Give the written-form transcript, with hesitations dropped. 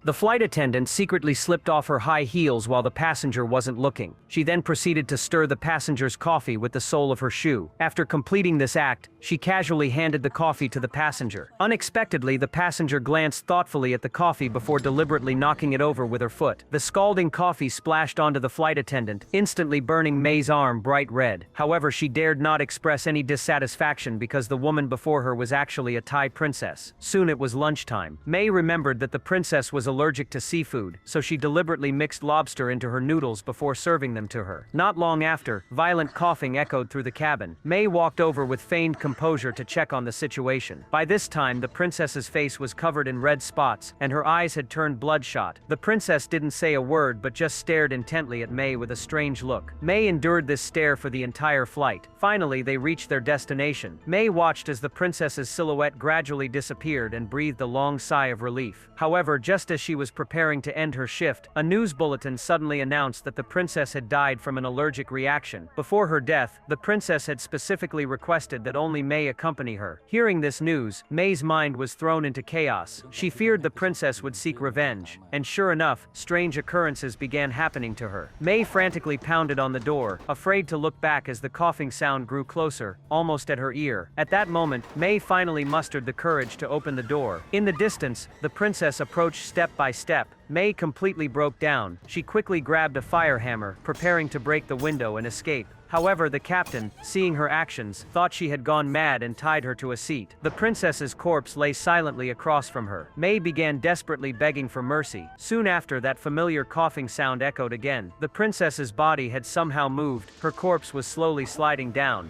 The flight attendant secretly slipped off her high heels while the passenger wasn't looking. She then proceeded to stir the passenger's coffee with the sole of her shoe. After completing this act, she casually handed the coffee to the passenger. Unexpectedly, the passenger glanced thoughtfully at the coffee before deliberately knocking it over with her foot. The scalding coffee splashed onto the flight attendant, instantly burning May's arm bright red. However, she dared not express any dissatisfaction because the woman before her was actually a Thai princess. Soon it was lunchtime. May remembered that the princess was allergic to seafood, so she deliberately mixed lobster into her noodles before serving them to her. Not long after, violent coughing echoed through the cabin. May walked over with feigned composure to check on the situation. By this time, the princess's face was covered in red spots, and her eyes had turned bloodshot. The princess didn't say a word but just stared intently at May with a strange look. May endured this stare for the entire flight. Finally, they reached their destination. May watched as the princess's silhouette gradually disappeared and breathed a long sigh of relief. However, just as she was preparing to end her shift, a news bulletin suddenly announced that the princess had died from an allergic reaction. Before her death, the princess had specifically requested that only May accompany her. Hearing this news, May's mind was thrown into chaos. She feared the princess would seek revenge, and sure enough, strange occurrences began happening to her. May frantically pounded on the door, afraid to look back as the coughing sound grew closer, almost at her ear. At that moment, May finally mustered the courage to open the door. In the distance, the princess approached step by step. May completely broke down. She quickly grabbed a fire hammer, preparing to break the window and escape. However, the captain, seeing her actions, thought she had gone mad and tied her to a seat. The princess's corpse lay silently across from her. May began desperately begging for mercy. Soon after, that familiar coughing sound echoed again. The princess's body had somehow moved. Her corpse was slowly sliding down.